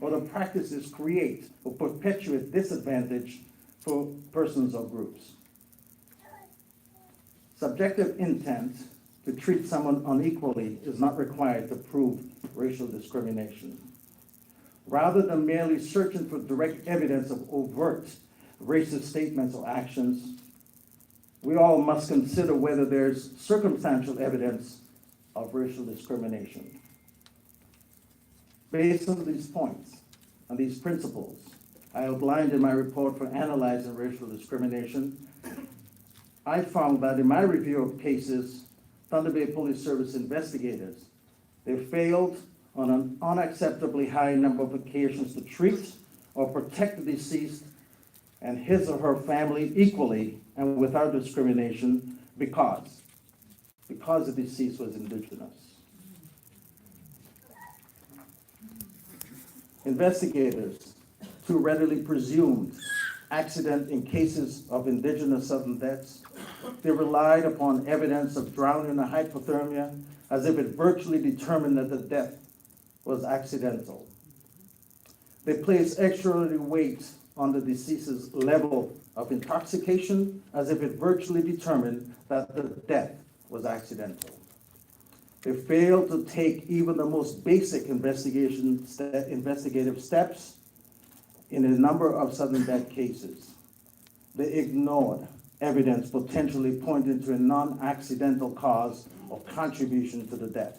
or the practices create or perpetuate disadvantage for persons or groups. Subjective intent to treat someone unequally is not required to prove racial discrimination. Rather than merely searching for direct evidence of overt racist statements or actions, we all must consider whether there's circumstantial evidence of racial discrimination. Based on these points and these principles I outlined in my report for analyzing racial discrimination, I found that in my review of cases, Thunder Bay Police Service investigators, they failed on an unacceptably high number of occasions to treat or protect the deceased and his or her family equally and without discrimination because the deceased was Indigenous. Investigators too readily presumed accident in cases of Indigenous sudden deaths. They relied upon evidence of drowning or hypothermia as if it virtually determined that the death was accidental. They placed extraordinary weight on the deceased's level of intoxication as if it virtually determined that the death was accidental. They failed to take even the most basic investigative steps in a number of sudden death cases. They ignored evidence potentially pointing to a non-accidental cause or contribution to the death.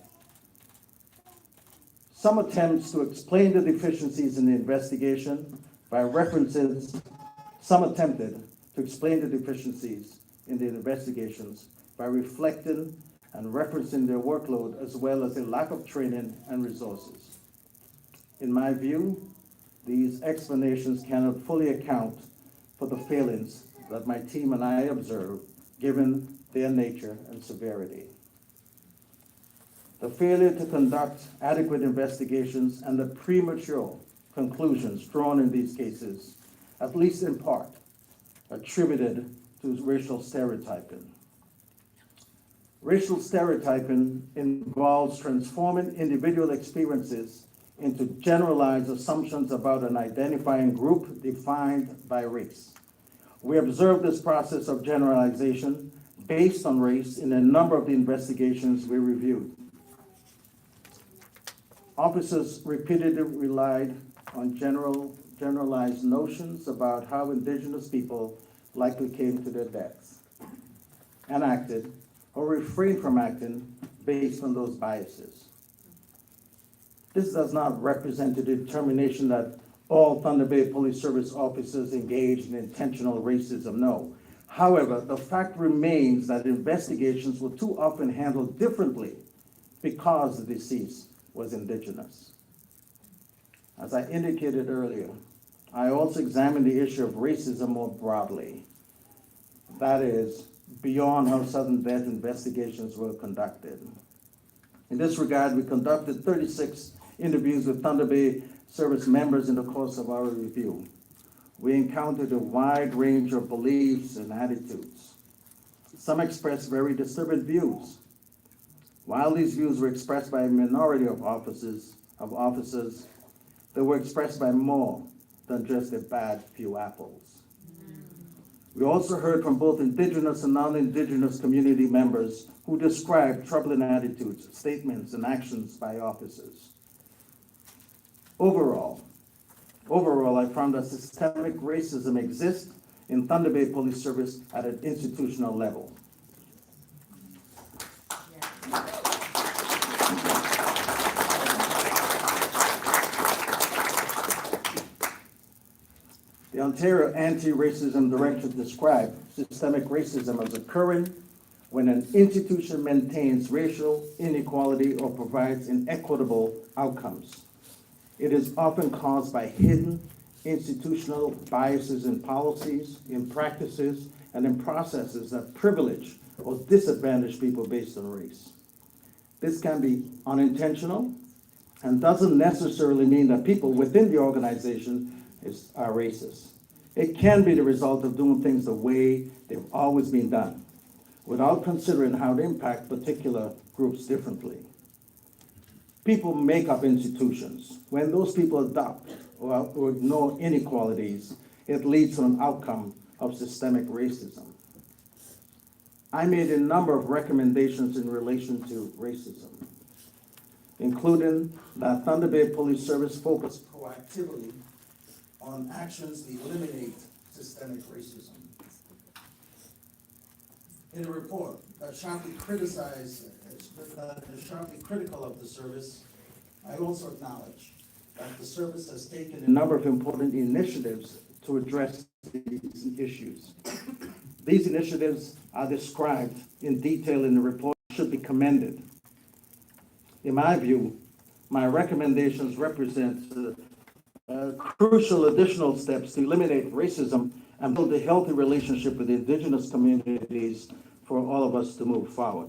Some attempts to explain the deficiencies in the investigation by references, some attempted to explain the deficiencies in the investigations by reflecting and referencing their workload as well as a lack of training and resources. In my view, these explanations cannot fully account for the failings that my team and I observed, given their nature and severity. The failure to conduct adequate investigations and the premature conclusions drawn in these cases, at least in part, attributed to racial stereotyping. Racial stereotyping involves transforming individual experiences into generalized assumptions about an identifying group defined by race. We observed this process of generalization based on race in a number of the investigations we reviewed. Officers repeatedly relied on generalized notions about how Indigenous people likely came to their deaths and acted or refrained from acting based on those biases. This does not represent a determination that all Thunder Bay Police Service officers engaged in intentional racism, no. However, the fact remains that investigations were too often handled differently because the deceased was Indigenous. As I indicated earlier, I also examined the issue of racism more broadly. That is, beyond how sudden death investigations were conducted. In this regard, we conducted 36 interviews with Thunder Bay Service members in the course of our review. We encountered a wide range of beliefs and attitudes. Some expressed very disturbing views. While these views were expressed by a minority of officers, they were expressed by more than just a bad few apples. We also heard from both Indigenous and non-Indigenous community members who described troubling attitudes, statements, and actions by officers. Overall, I found that systemic racism exists in Thunder Bay Police Service at an institutional level. The Ontario Anti-Racism Directive described systemic racism as occurring when an institution maintains racial inequality or provides inequitable outcomes. It is often caused by hidden institutional biases in policies, in practices, and in processes that privilege or disadvantage people based on race. This can be unintentional and doesn't necessarily mean that people within the organization are racist. It can be the result of doing things the way they've always been done, without considering how they impact particular groups differently. people make up institutions. When those people adopt or ignore inequalities, it leads to an outcome of systemic racism. I made a number of recommendations in relation to racism, including that Thunder Bay Police Service focus proactively on actions to eliminate systemic racism. In a report that sharply critical of the service, I also acknowledge that the service has taken a number of important initiatives to address these issues. These initiatives are described in detail in the report and should be commended. In my view, my recommendations represent crucial additional steps to eliminate racism and build a healthy relationship with the Indigenous communities for all of us to move forward.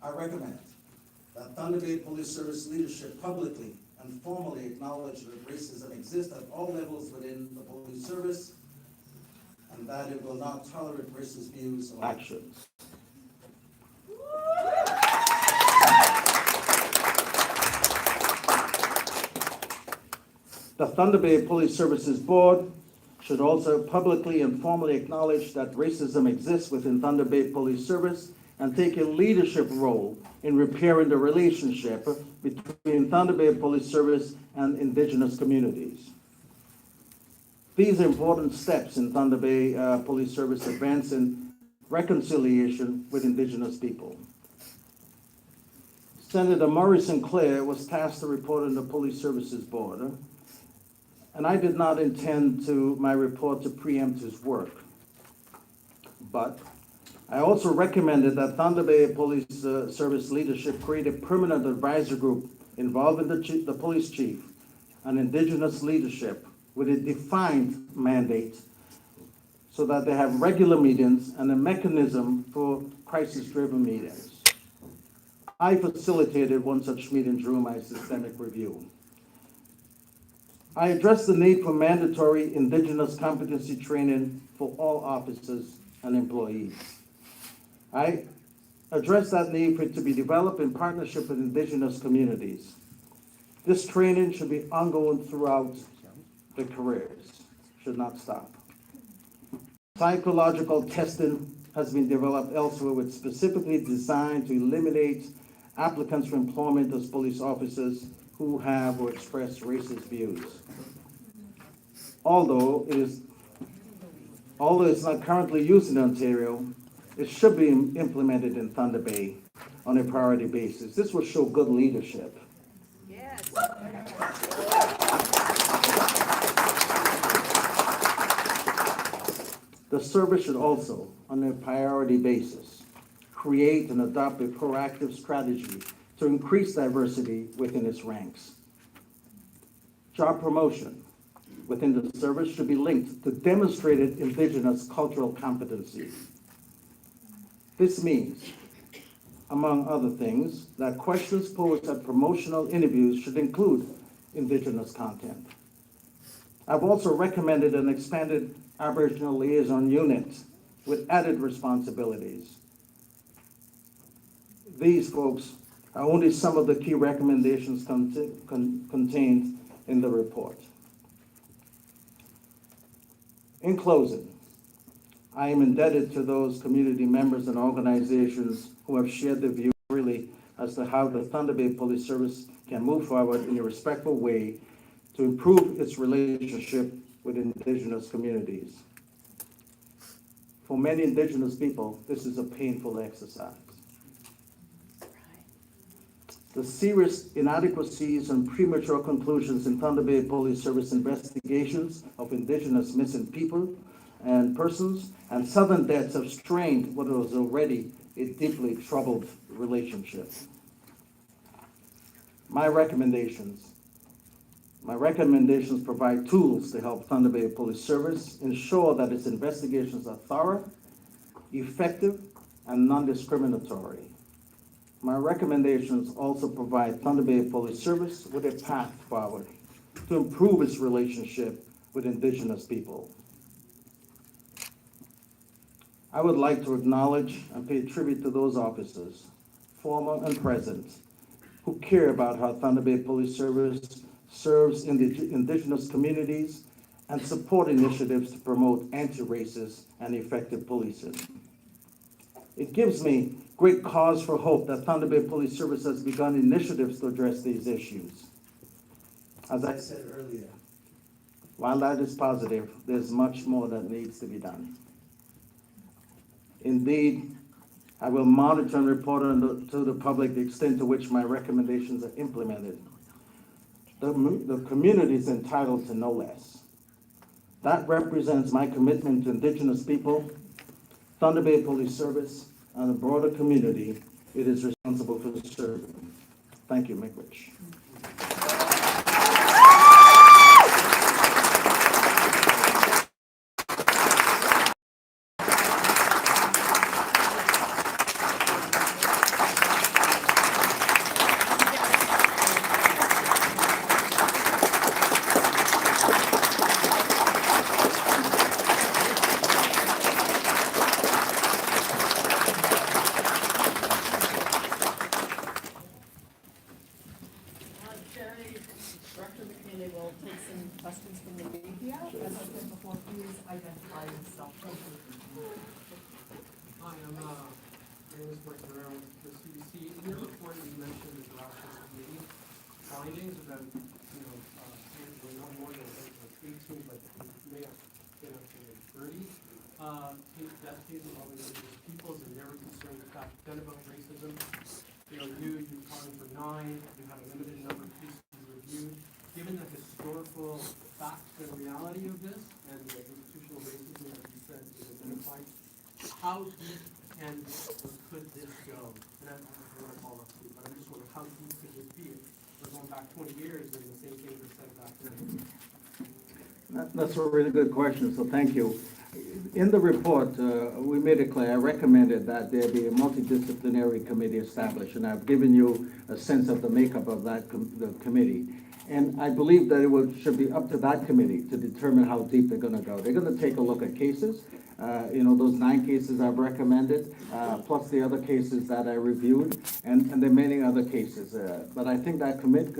I recommend that Thunder Bay Police Service leadership publicly and formally acknowledge that racism exists at all levels within the police service and that it will not tolerate racist views or actions. The Thunder Bay Police Services Board should also publicly and formally acknowledge that racism exists within Thunder Bay Police Service and take a leadership role in repairing the relationship between Thunder Bay Police Service and Indigenous communities. These are important steps in Thunder Bay Police Service advancing reconciliation with Indigenous people. Senator Murray Sinclair was tasked to report on the Police Services Board, and I did not intend my report to preempt his work. But I also recommended that Thunder Bay Police Service leadership create a permanent advisor group involving the police chief and Indigenous leadership with a defined mandate so that they have regular meetings and a mechanism for crisis-driven meetings. I facilitated one such meeting during my systemic review. I addressed the need for mandatory Indigenous competency training for all officers and employees. I addressed that need for it to be developed in partnership with Indigenous communities. This training should be ongoing throughout the careers, should not stop. Psychological testing has been developed elsewhere with specifically designed to eliminate applicants for employment as police officers who have or express racist views. Although it's not currently used in Ontario, it should be implemented in Thunder Bay on a priority basis. This will show good leadership. Yes. The service should also, on a priority basis, create and adopt a proactive strategy to increase diversity within its ranks. Job promotion within the service should be linked to demonstrated Indigenous cultural competencies. This means, among other things, that questions posed at promotional interviews should include Indigenous content. I've also recommended an expanded Aboriginal liaison unit with added responsibilities. These folks are only some of the key recommendations contained in the report. In closing, I am indebted to those community members and organizations who have shared their view freely as to how the Thunder Bay Police Service can move forward in a respectful way to improve its relationship with Indigenous communities. For many Indigenous people, this is a painful exercise. The serious inadequacies and premature conclusions in Thunder Bay Police Service investigations of Indigenous missing people and persons and sudden deaths have strained what was already a deeply troubled relationship. My recommendations provide tools to help Thunder Bay Police Service ensure that its investigations are thorough, effective, and non-discriminatory. My recommendations also provide Thunder Bay Police Service with a path forward to improve its relationship with Indigenous people. I would like to acknowledge and pay tribute to those officers, former and present, who care about how Thunder Bay Police Service serves Indigenous communities and support initiatives to promote anti-racist and effective policing. It gives me great cause for hope that Thunder Bay Police Service has begun initiatives to address these issues. As I said earlier, while that is positive, there's much more that needs to be done. Indeed, I will monitor and report to the public the extent to which my recommendations are implemented. The community is entitled to no less. That represents my commitment to Indigenous people, Thunder Bay Police Service, and the broader community it is responsible for serving. Thank you, Mick-Rich. Director McKinney will take some questions from the media. As I said before, please identify yourself. Hi, my name is Mike Guerrero with the CBC. In your report, you mentioned the draft committee findings about, we're not more than 18, but we may have been up to 30 death cases of Indigenous peoples, and they're concerned about racism. You're calling for 9. You have a limited number of cases reviewed. Given the historical facts and reality of this, and the institutional racism that you said is identified, how deep can or could this go? And I don't want to follow up to you, but I'm just wondering, how deep could this be? We're going back 20 years, and the same things were said back then. That's a really good question, so thank you. In the report, we made it clear, I recommended that there be a multidisciplinary committee established, and I've given you a sense of the makeup of that the committee. And I believe that should be up to that committee to determine how deep they're gonna go. They're gonna take a look at cases, those 9 cases I've recommended, plus the other cases that I reviewed, and there are many other cases. But I think that committee,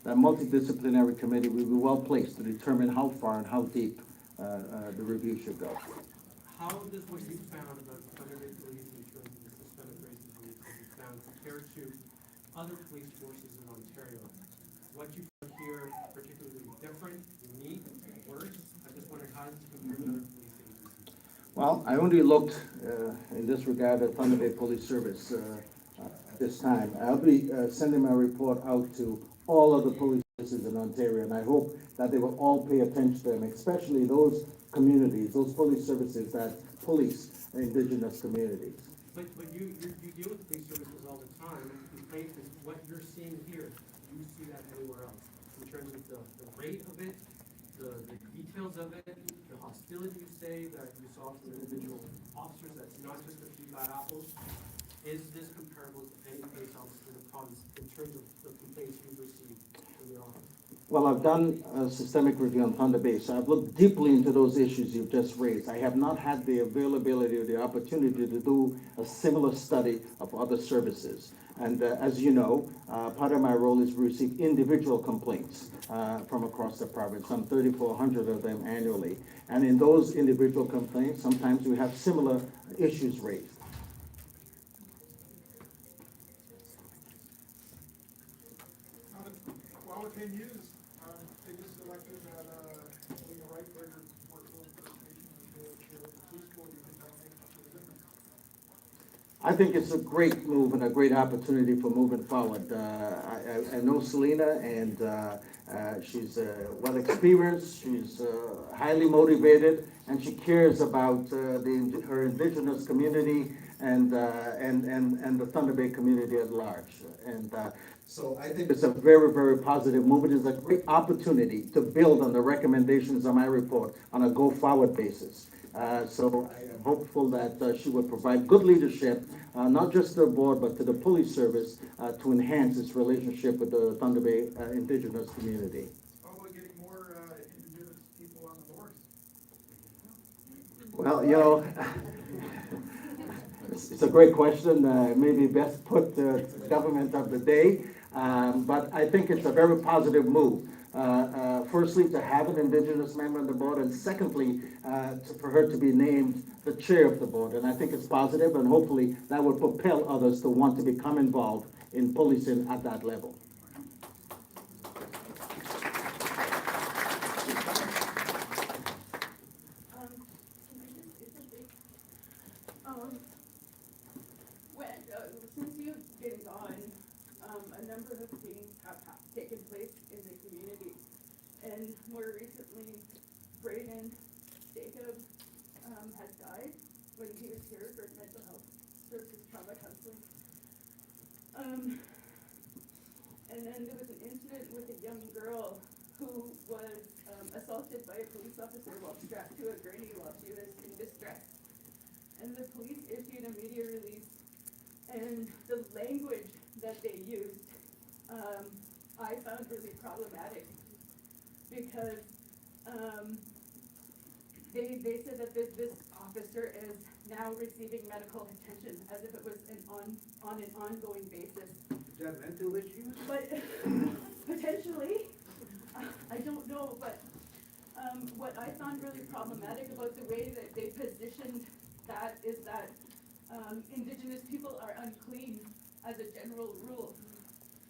that multidisciplinary committee, will be well placed to determine how far and how deep the review should go. How does what you found about Thunder Bay Police in terms of the systemic racism that you found compared to other police forces in Ontario? What you found here particularly different, unique, worse? I'm just wondering how does it compare to other police agencies? Well, I only looked in this regard at Thunder Bay Police Service at this time. I'll be sending my report out to all of the police services in Ontario, and I hope that they will all pay attention to them, especially those communities, those police services that police Indigenous communities. But you deal with police services all the time. The complaint is what you're seeing here. Do you see that anywhere else? In terms of the rate of it, the details of it, the hostility you say that you saw from individual officers, that's not just a few bad apples. Is this comparable to any place else in the province in terms of the complaints you've received from your office? Well, I've done a systemic review on Thunder Bay, so I've looked deeply into those issues you've just raised. I have not had the availability or the opportunity to do a similar study of other services. And as you know, part of my role is to receive individual complaints from across the province, some 3,400 of them annually. And in those individual complaints, sometimes we have similar issues raised. Well, within years, they just elected that being a right writer for certification of the police board, you think that makes a difference? I think it's a great move and a great opportunity for moving forward. I know Selena, and she's well experienced, she's highly motivated, and she cares about her Indigenous community and the Thunder Bay community at large. And so I think it's a very, very positive move. It is a great opportunity to build on the recommendations of my report on a go-forward basis. So I am hopeful that she will provide good leadership, not just to the board, but to the police service to enhance its relationship with the Thunder Bay Indigenous community. How about getting more Indigenous people on the board? Well, it's a great question, maybe best put to the government of the day, but I think it's a very positive move. Firstly, to have an Indigenous member on the board, and secondly, for her to be named the chair of the board. And I think it's positive, and hopefully that will propel others to want to become involved in policing at that level. Since you've been gone, a number of things have taken place in the community. And more recently, Braden Jacob had died when he was here for mental health services trauma counseling. And then there was an incident with a young girl who was assaulted by a police officer while strapped to a gurney while she was in distress. And the police issued a media release, and the language that they used, I found really problematic, because they said that this officer is now receiving medical attention as if it was on an ongoing basis. Is that mental issues? But potentially, I don't know, but what I found really problematic about the way that they positioned that is that Indigenous people are unclean as a general rule.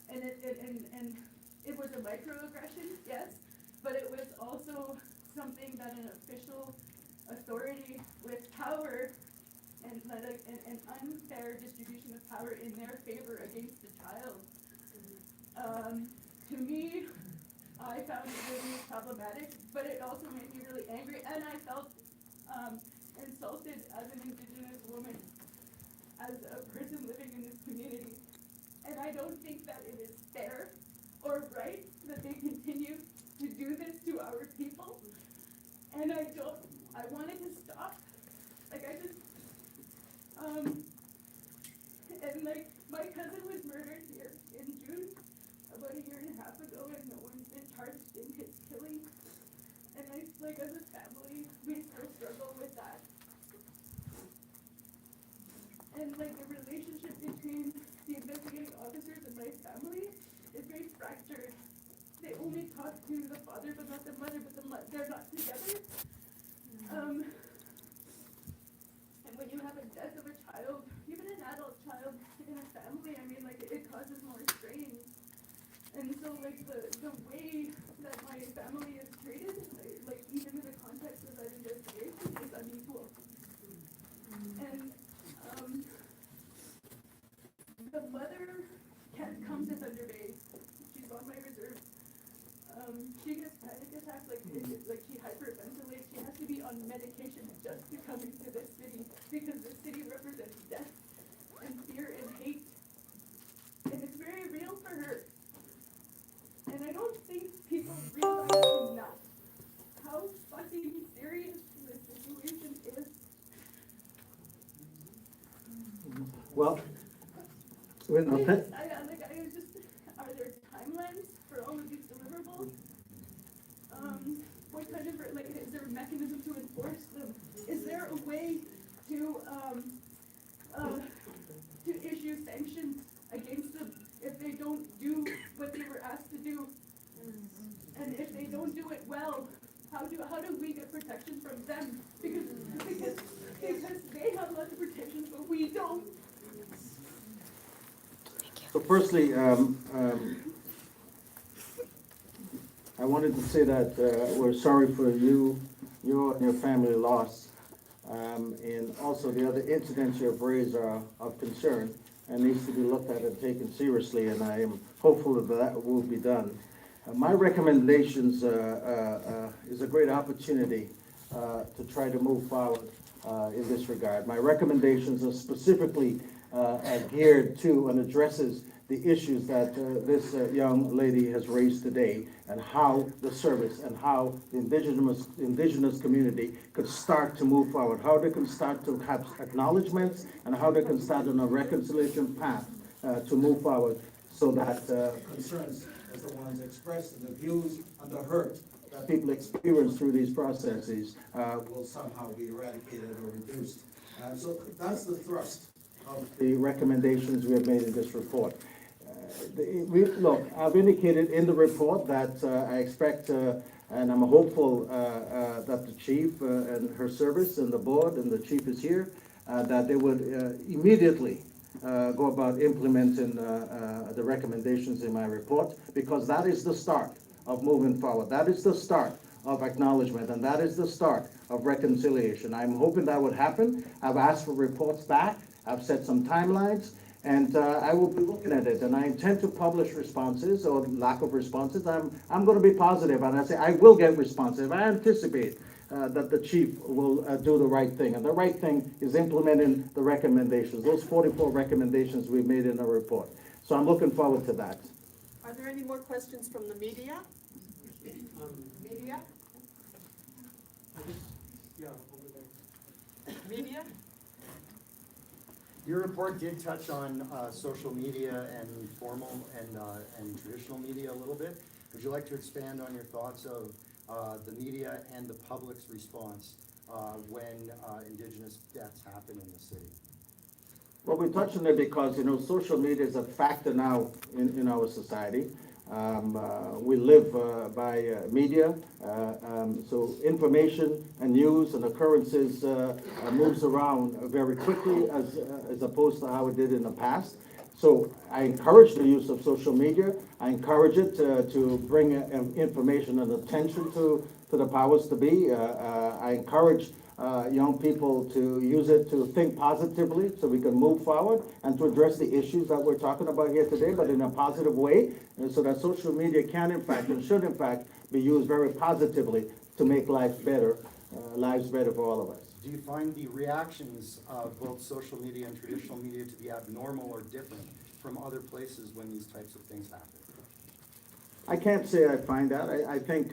And it was a microaggression, yes, but it was also something that an official authority with power and an unfair distribution of power in their favor against the child. To me, I found it really problematic, but it also made me really angry, and I felt insulted as an Indigenous woman, as a person living in this community. And I don't think that it is fair or right that they continue to do this to our people. And I wanted to stop. And my cousin was murdered here in June, about a year and a half ago, and no one's been charged in his killing. And as a family, we still struggle with that. And the relationship between the investigating officers and my family is very fractured. They only talk to the father but not the mother, but they're not together. And when you have a death of a child, even an adult child in a family, it causes more strain. And so the way that my family is treated, even in the context of that investigation, is unequal. And the mother can't come to Thunder Bay. She's on my reserve. She gets panic attacks, she hyperventilates. She has to be on medication just to come into this city, because the city represents death and fear and hate. And it's very real for her. And I don't think people realize enough how fucking serious this situation is. Well, Are there timelines for all of these deliverables? What kind of, is there a mechanism to enforce them? Is there a way to issue sanctions against them if they don't do what they were asked to do? And if they don't do it well, how do we get protection from them? Because they have lots of protections, but we don't. So firstly, I wanted to say that we're sorry for you and your family loss. And also the other incidents you have raised are of concern and needs to be looked at and taken seriously, and I am hopeful that will be done. My recommendations is a great opportunity to try to move forward in this regard. My recommendations are specifically geared to and addresses the issues that this young lady has raised today, and how the service and how the indigenous community could start to move forward, how they can start to have acknowledgements, and how they can start on a reconciliation path to move forward, so that concerns as the ones expressed and the views and the hurt that people experience through these processes will somehow be eradicated or reduced. So that's the thrust of the recommendations we have made in this report. Look, I've indicated in the report that I expect and I'm hopeful that the chief and her service and the board and the chief is here, that they would immediately go about implementing the recommendations in my report, because that is the start of moving forward. That is the start of acknowledgement, and that is the start of reconciliation. I'm hoping that would happen. I've asked for reports back. I've set some timelines, and I will be looking at it, and I intend to publish responses or lack of responses. I'm going to be positive, and I say I will get responses. I anticipate that the chief will do the right thing, and the right thing is implementing the recommendations, those 44 recommendations we've made in the report. So I'm looking forward to that. Are there any more questions from the media? Media? Yeah, over there. Media? Your report did touch on social media and formal and traditional media a little bit. Would you like to expand on your thoughts of the media and the public's response when Indigenous deaths happen in the city? Well, we touched on it because, social media is a factor now in our society. We live by media, so information and news and occurrences moves around very quickly as opposed to how it did in the past. So I encourage the use of social media. I encourage it to bring information and attention to the powers to be. I encourage young people to use it to think positively so we can move forward and to address the issues that we're talking about here today, but in a positive way, and so that social media can in fact and should in fact be used very positively to make lives better for all of us. Do you find the reactions of both social media and traditional media to be abnormal or different from other places when these types of things happen? I can't say I find that. I think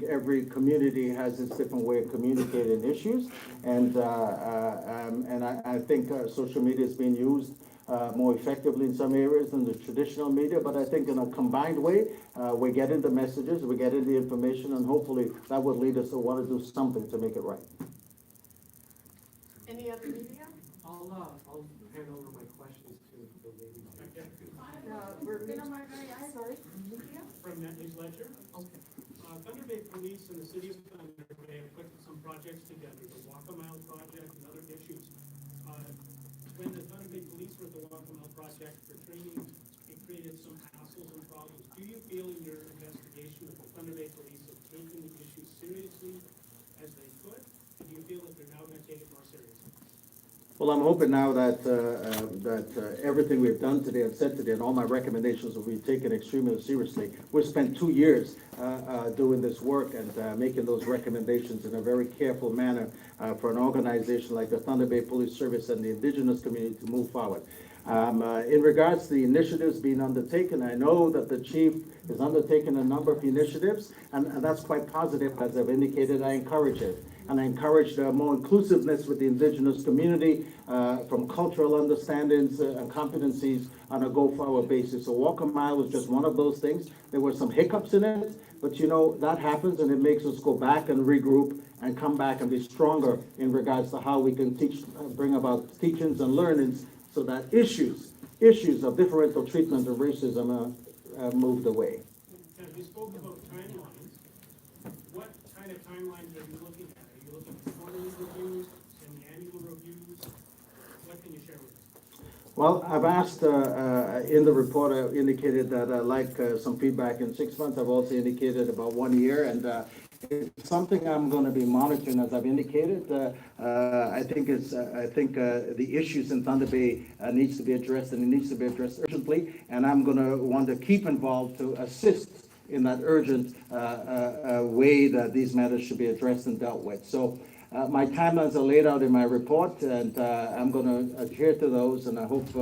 every community has its different way of communicating issues, and I think social media is being used more effectively in some areas than the traditional media. But I think in a combined way, we're getting the messages, we're getting the information, and hopefully that would lead us to want to do something to make it right. Any other media? I'll hand over my questions to the lady. Sorry, media? From Net News Ledger. Okay. Thunder Bay Police and the city of Thunder Bay have put some projects together, the Walk a Mile project and other issues. When the Thunder Bay Police were the Walk a Mile project for training, it created some hassles and problems. Do you feel in your investigation that the Thunder Bay Police have taken the issue seriously as they could? And do you feel that they're now going to take it more seriously? Well, I'm hoping now that everything we've done today and said today and all my recommendations will be taken extremely seriously. We've spent 2 years doing this work and making those recommendations in a very careful manner for an organization like the Thunder Bay Police Service and the Indigenous community to move forward. In regards to the initiatives being undertaken, I know that the chief is undertaking a number of initiatives, and that's quite positive. As I've indicated, I encourage it. And I encourage more inclusiveness with the Indigenous community from cultural understandings and competencies on a go-forward basis. So Walk a Mile was just one of those things. There were some hiccups in it, but that happens, and it makes us go back and regroup and come back and be stronger in regards to how we can bring about teachings and learnings so that issues of differential treatment and racism are moved away. Now, you spoke about timelines. What kind of timelines are you looking at? Are you looking at quarterly reviews and annual reviews? What can you share with us? Well, I've asked in the report, I indicated that I'd like some feedback in 6 months. I've also indicated about 1 year, and it's something I'm going to be monitoring, as I've indicated. I think the issues in Thunder Bay needs to be addressed, and it needs to be addressed urgently. And I'm going to want to keep involved to assist in that urgent way that these matters should be addressed and dealt with. So my timelines are laid out in my report, and I'm going to adhere to those, and I hope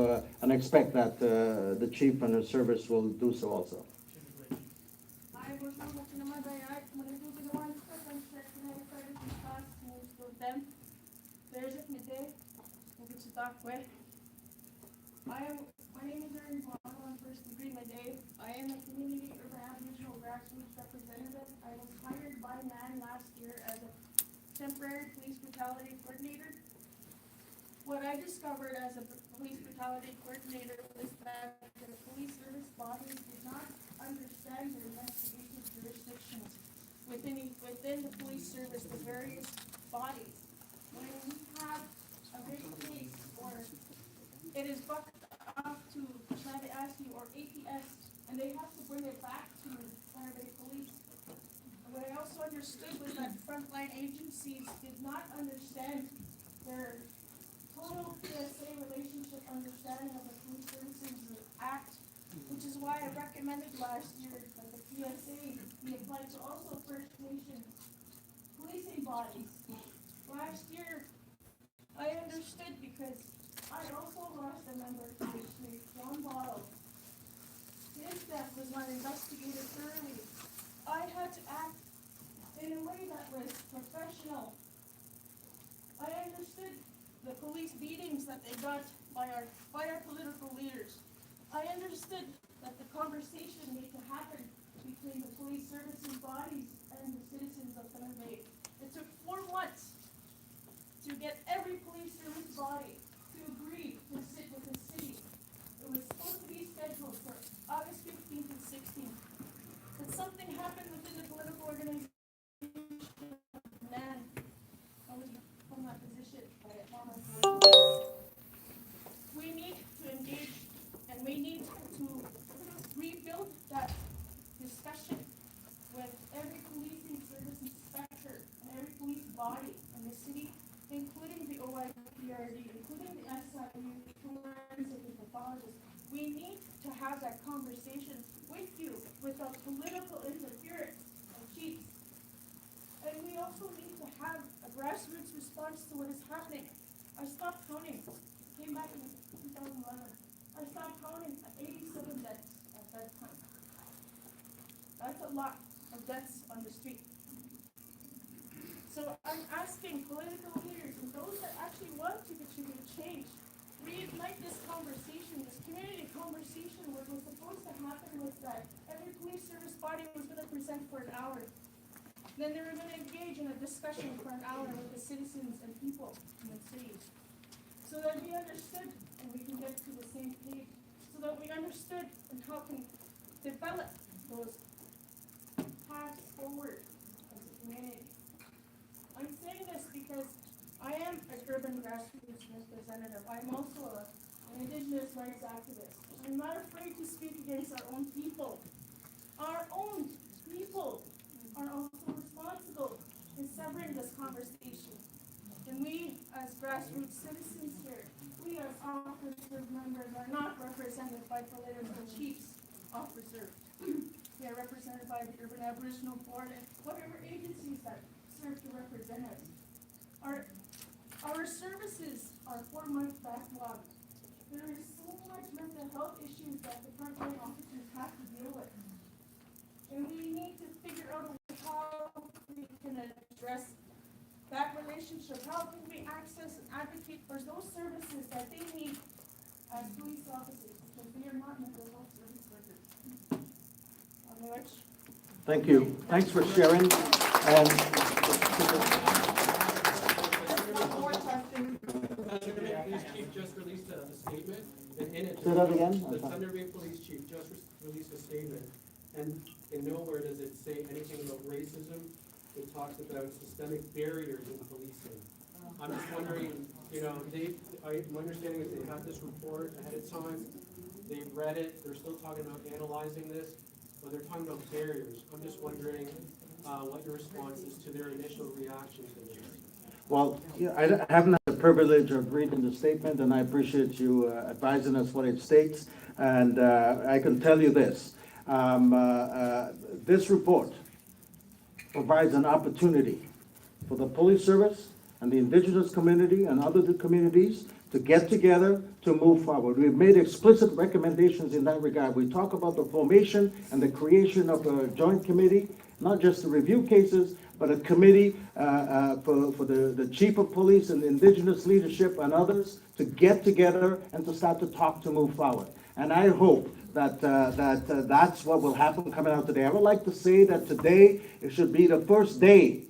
and expect that the chief and the service will do so also. I was not looking at my backyard. When I do the one stuff, I'm checking out if I just pass to them. There's it midday. It's a dark way. My name is Erin Bond. I'm first degree my day. I am a community urban aboriginal grassroots representative. I was hired temporary police brutality coordinator. What I discovered as a police brutality coordinator was that the police service bodies did not understand their investigative jurisdictions within the police service, the various bodies. When we have a big case or it is bucked up to Inadequacies or APS, and they have to bring it back to Thunder Police. What I also understood was that frontline agencies did not understand their total PSA relationship understanding of the Police Services Act, which is why I recommended last year that the PSA be applied to also First Nation policing bodies. Last year, I understood because I also lost a member to the street, John Bottle. His death was not investigated thoroughly. I had to act in a way that was professional. I understood the police beatings that they got by our political leaders. I understood that the conversation needed to happen between the police services bodies and the citizens of Thunder Bay. It took 4 months to get every police service body to agree to sit with the city. It was supposed to be scheduled for August 15th and 16th. But something happened within the political organization. Man, I was from that position by a former political leader. We need to engage and we need to rebuild that discussion with every policing service inspector and every police body in the city, including the OIPRD, including the SIU, forensic and pathologists. We need to have that conversation with you without political interference of chiefs. And we also need to have a grassroots response to what is happening. I stopped counting. Came back in 2011. I stopped counting at 87 deaths at that time. That's a lot of deaths on the street. So I'm asking political leaders and those that actually want to contribute change, reignite this conversation, this community conversation. What was supposed to happen was that every police service body was going to present for an hour. Then they were going to engage in a discussion for an hour with the citizens and people in the city, so that we understood and we can get to the same page, so that we understood and how can develop those paths forward as a community. I'm saying this because I am an urban grassroots representative. I'm also an Indigenous rights activist. I'm not afraid to speak against our own people. Our own people are also responsible in severing this conversation. And we, as grassroots citizens here, we as officer members are not represented by political chiefs off reserve. We are represented by the Urban Aboriginal Board and whatever agencies that serve to represent us. Our services are 4-month backlog. There is so much mental health issues that the frontline officers have to deal with. And we need to figure out how we can address that relationship. How can we access and advocate for those services that they need as police officers, because they are not mental health service workers. Thank you. Thanks for sharing. And Thunder Bay Police Chief just released a statement, and in it, say that again. the Thunder Bay Police Chief just released a statement, and in nowhere does it say anything about racism. It talks about systemic barriers in policing. I'm just wondering, my understanding is they had this report ahead of time, they read it, they're still talking about analyzing this, but they're talking about barriers. I'm just wondering what your response is to their initial reaction to this. Well, yeah, I haven't had the privilege of reading the statement, and I appreciate you advising us what it states. And I can tell you this. This report provides an opportunity for the police service and the Indigenous community and other communities to get together to move forward. We've made explicit recommendations in that regard. We talk about the formation and the creation of a joint committee, not just to review cases, but a committee for the chief of police and the Indigenous leadership and others to get together and to start to talk to move forward. And I hope that that's what will happen coming out today. I would like to say that today it should be the first day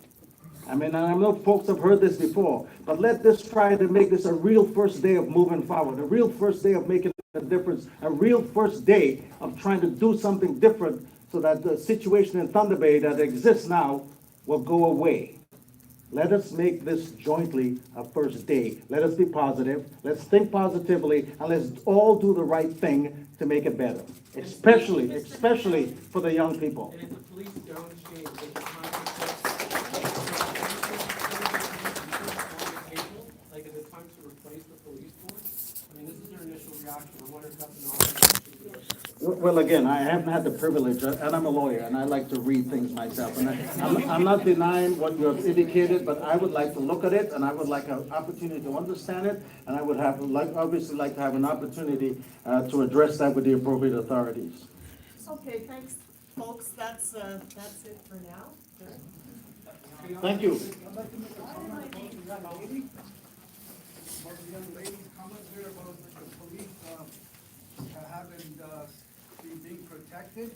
I mean, and I know folks have heard this before, but let this try to make this a real first day of moving forward, a real first day of making a difference, a real first day of trying to do something different so that the situation in Thunder Bay that exists now will go away. Let us make this jointly a first day. Let us be positive, let's think positively, and let's all do the right thing to make it better, especially for the young people. And if the police don't change, they can like, is it time to replace the police force? I mean, this is their initial reaction, I wonder if that's an option. Well, again, I haven't had the privilege, and I'm a lawyer, and I like to read things myself. And I'm not denying what you have indicated, but I would like to look at it, and I would like an opportunity to understand it, and I would have, obviously like to have an opportunity to address that with the appropriate authorities. Okay, thanks, folks, that's it for now. Thank you. I'd like to make a comment about the young lady. About the young lady's comment here about the police, having, being protected.